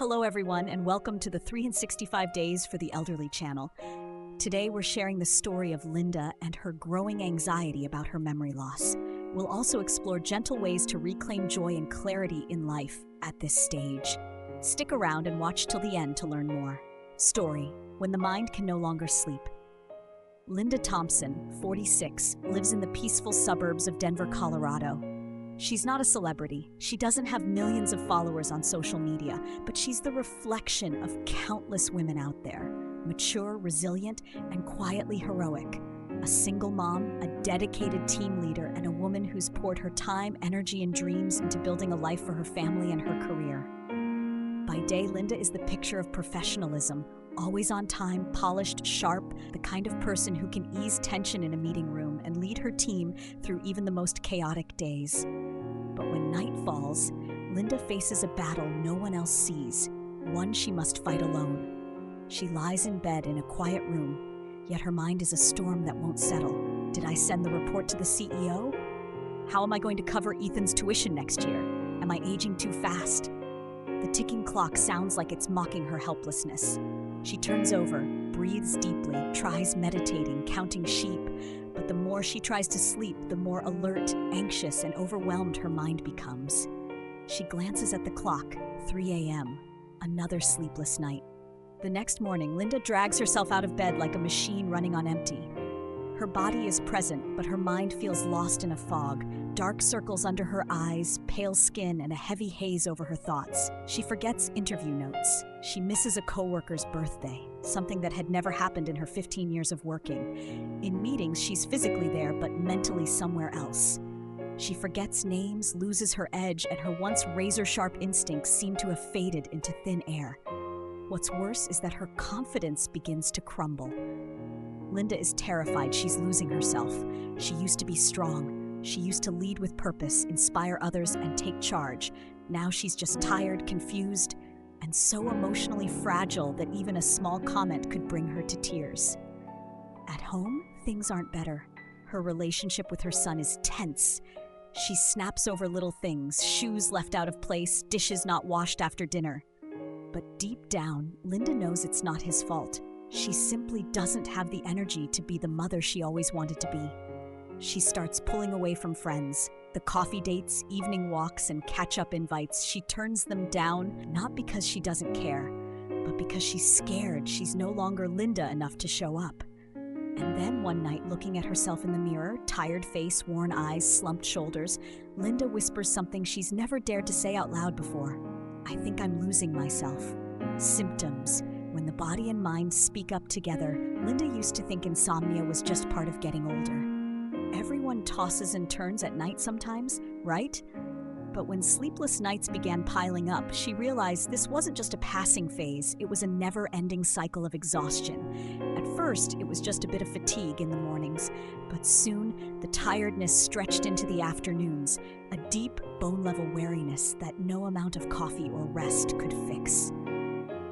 Hello everyone, and welcome to the 365 Days for the Elderly channel. Today we're sharing the story of Linda and her growing anxiety about her memory loss. We'll also explore gentle ways to reclaim joy and clarity in life at this stage. Stick around and watch till the end to learn more. Story: When the Mind Can No Longer Sleep. Linda Thompson, 46, lives in the peaceful suburbs of Denver, Colorado. She's not a celebrity. She doesn't have millions of followers on social media, but she's the reflection of countless women out there, mature, resilient, and quietly heroic. A single mom, a dedicated team leader, and a woman who's poured her time, energy, and dreams into building a life for her family and her career. By day, Linda is the picture of professionalism, always on time, polished, sharp, the kind of person who can ease tension in a meeting room and lead her team through even the most chaotic days. But when night falls, Linda faces a battle no one else sees, one she must fight alone. She lies in bed in a quiet room, yet her mind is a storm that won't settle. Did I send the report to the CEO? How am I going to cover Ethan's tuition next year? Am I aging too fast? The ticking clock sounds like it's mocking her helplessness. She turns over, breathes deeply, tries meditating, counting sheep, but the more she tries to sleep, the more alert, anxious, and overwhelmed her mind becomes. She glances at the clock, 3 a.m., another sleepless night. The next morning, Linda drags herself out of bed like a machine running on empty. Her body is present, but her mind feels lost in a fog. Dark circles under her eyes, pale skin, and a heavy haze over her thoughts. She forgets interview notes. She misses a coworker's birthday, something that had never happened in her 15 years of working. In meetings, she's physically there, but mentally somewhere else. She forgets names, loses her edge, and her once razor-sharp instincts seem to have faded into thin air. What's worse is that her confidence begins to crumble. Linda is terrified she's losing herself. She used to be strong. She used to lead with purpose, inspire others, and take charge. Now she's just tired, confused, and so emotionally fragile that even a small comment could bring her to tears. At home, things aren't better. Her relationship with her son is tense. She snaps over little things, shoes left out of place, dishes not washed after dinner. But deep down, Linda knows it's not his fault. She simply doesn't have the energy to be the mother she always wanted to be. She starts pulling away from friends. The coffee dates, evening walks, and catch-up invites, she turns them down, not because she doesn't care, but because she's scared she's no longer Linda enough to show up. And then one night, looking at herself in the mirror, tired face, worn eyes, slumped shoulders, Linda whispers something she's never dared to say out loud before. "I think I'm losing myself." Symptoms. When the body and mind speak up together, Linda used to think insomnia was just part of getting older. Everyone tosses and turns at night sometimes, right? But when sleepless nights began piling up, she realized this wasn't just a passing phase, it was a never-ending cycle of exhaustion. At first, it was just a bit of fatigue in the mornings, but soon the tiredness stretched into the afternoons, a deep, bone-level weariness that no amount of coffee or rest could fix.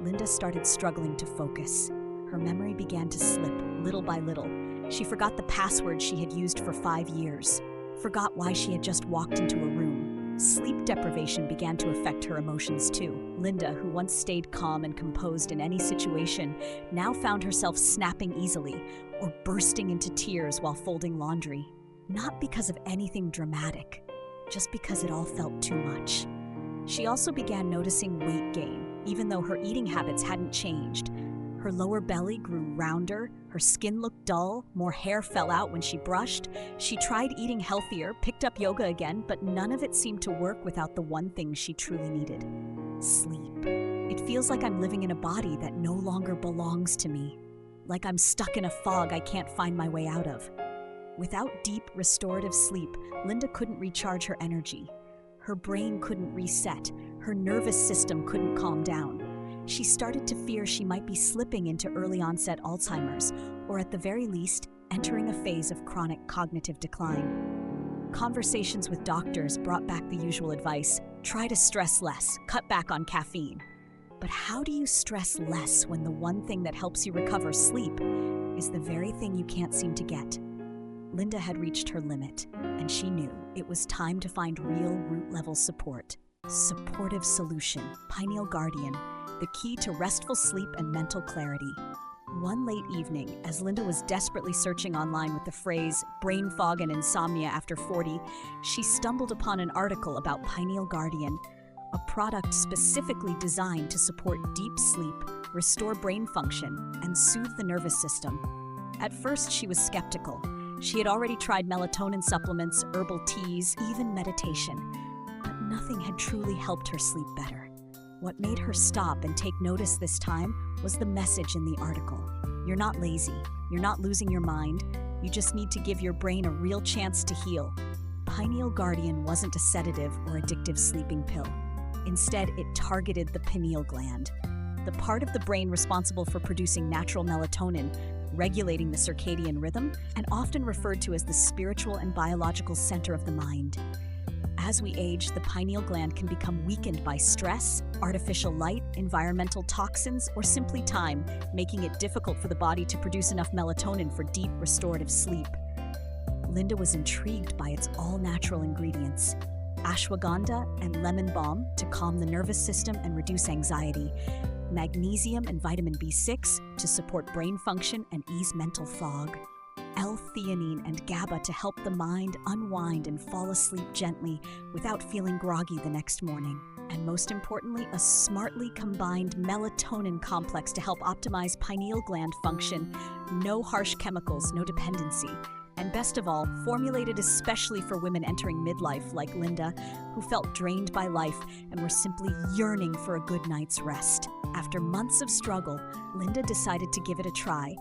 Linda started struggling to focus. Her memory began to slip, little by little. She forgot the password she had used for 5 years, forgot why she had just walked into a room. Sleep deprivation began to affect her emotions too. Linda, who once stayed calm and composed in any situation, now found herself snapping easily or bursting into tears while folding laundry. Not because of anything dramatic, just because it all felt too much. She also began noticing weight gain, even though her eating habits hadn't changed. Her lower belly grew rounder, her skin looked dull, more hair fell out when she brushed. She tried eating healthier, picked up yoga again, but none of it seemed to work without the one thing she truly needed: sleep. It feels like I'm living in a body that no longer belongs to me, like I'm stuck in a fog I can't find my way out of. Without deep, restorative sleep, Linda couldn't recharge her energy. Her brain couldn't reset, her nervous system couldn't calm down. She started to fear she might be slipping into early-onset Alzheimer's, or at the very least, entering a phase of chronic cognitive decline. Conversations with doctors brought back the usual advice: try to stress less, cut back on caffeine. But how do you stress less when the one thing that helps you recover, sleep, is the very thing you can't seem to get? Linda had reached her limit, and she knew it was time to find real root-level support. Supportive Solution, Pineal Guardian, the key to restful sleep and mental clarity. One late evening, as Linda was desperately searching online with the phrase brain fog and insomnia after 40, she stumbled upon an article about Pineal Guardian, a product specifically designed to support deep sleep, restore brain function, and soothe the nervous system. At first, she was skeptical. She had already tried melatonin supplements, herbal teas, even meditation, but nothing had truly helped her sleep better. What made her stop and take notice this time was the message in the article. You're not lazy. You're not losing your mind. You just need to give your brain a real chance to heal. Pineal Guardian wasn't a sedative or addictive sleeping pill. Instead, it targeted the pineal gland, the part of the brain responsible for producing natural melatonin, regulating the circadian rhythm, and often referred to as the spiritual and biological center of the mind. As we age, the pineal gland can become weakened by stress, artificial light, environmental toxins, or simply time, making it difficult for the body to produce enough melatonin for deep, restorative sleep. Linda was intrigued by its all-natural ingredients: ashwagandha and lemon balm to calm the nervous system and reduce anxiety, magnesium and vitamin B6 to support brain function and ease mental fog, L-theanine and GABA to help the mind unwind and fall asleep gently without feeling groggy the next morning, and most importantly, a smartly combined melatonin complex to help optimize pineal gland function. No harsh chemicals, no dependency. And best of all, formulated especially for women entering midlife like Linda, who felt drained by life and were simply yearning for a good night's rest. After months of struggle, Linda decided to give it a try,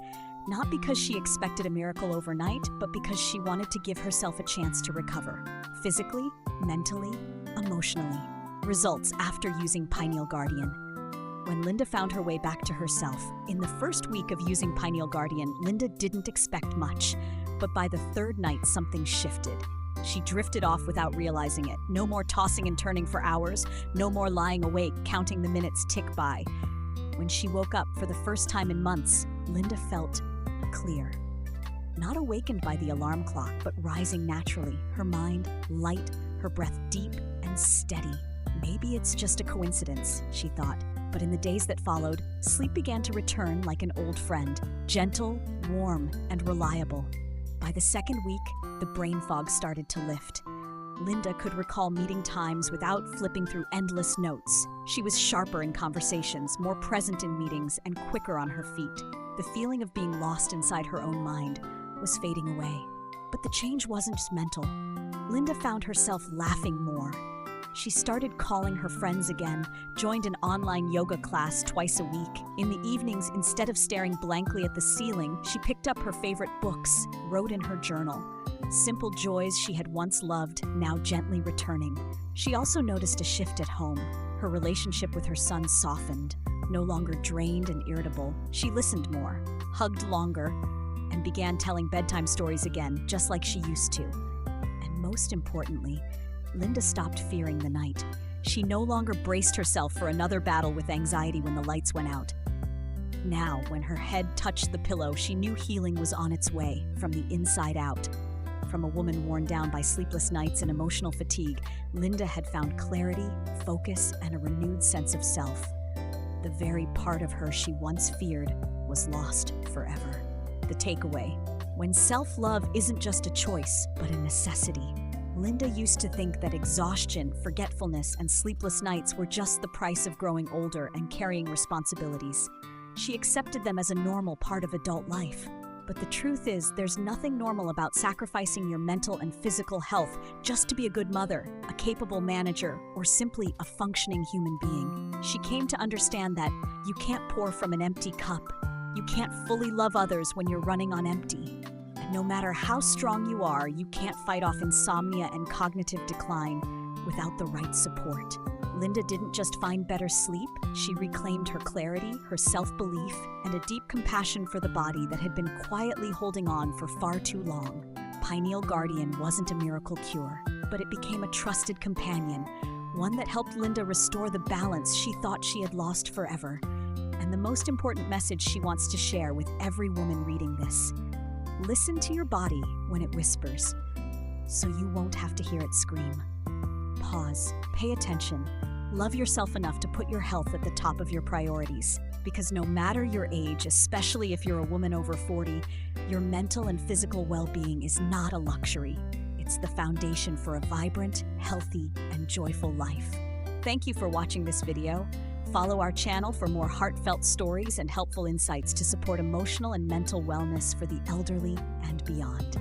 not because she expected a miracle overnight, but because she wanted to give herself a chance to recover, physically, mentally, emotionally. Results after using Pineal Guardian. When Linda found her way back to herself, in the first week of using Pineal Guardian, Linda didn't expect much. But by the third night, something shifted. She drifted off without realizing it. No more tossing and turning for hours. No more lying awake, counting the minutes tick by. When she woke up for the first time in months, Linda felt clear. Not awakened by the alarm clock, but rising naturally. Her mind light, her breath deep and steady. Maybe it's just a coincidence, she thought. But in the days that followed, sleep began to return like an old friend. Gentle, warm, and reliable. By the second week, the brain fog started to lift. Linda could recall meeting times without flipping through endless notes. She was sharper in conversations, more present in meetings, and quicker on her feet. The feeling of being lost inside her own mind was fading away. But the change wasn't just mental. Linda found herself laughing more. She started calling her friends again, joined an online yoga class twice a week. In the evenings, instead of staring blankly at the ceiling, she picked up her favorite books, wrote in her journal. Simple joys she had once loved, now gently returning. She also noticed a shift at home. Her relationship with her son softened. No longer drained and irritable, she listened more, hugged longer, and began telling bedtime stories again, just like she used to. And most importantly, Linda stopped fearing the night. She no longer braced herself for another battle with anxiety when the lights went out. Now, when her head touched the pillow, she knew healing was on its way, from the inside out. From a woman worn down by sleepless nights and emotional fatigue, Linda had found clarity, focus, and a renewed sense of self. The very part of her she once feared was lost forever. The takeaway: when self-love isn't just a choice, but a necessity. Linda used to think that exhaustion, forgetfulness, and sleepless nights were just the price of growing older and carrying responsibilities. She accepted them as a normal part of adult life. But the truth is, there's nothing normal about sacrificing your mental and physical health just to be a good mother, a capable manager, or simply a functioning human being. She came to understand that you can't pour from an empty cup. You can't fully love others when you're running on empty. And no matter how strong you are, you can't fight off insomnia and cognitive decline without the right support. Linda didn't just find better sleep, she reclaimed her clarity, her self-belief, and a deep compassion for the body that had been quietly holding on for far too long. Pineal Guardian wasn't a miracle cure, but it became a trusted companion, one that helped Linda restore the balance she thought she had lost forever. And the most important message she wants to share with every woman reading this: listen to your body when it whispers, so you won't have to hear it scream. Pause, pay attention, Love yourself enough to put your health at the top of your priorities. Because no matter your age, especially if you're a woman over 40, your mental and physical well-being is not a luxury. It's the foundation for a vibrant, healthy, and joyful life. Thank you for watching this video. Follow our channel for more heartfelt stories and helpful insights to support emotional and mental wellness for the elderly and beyond.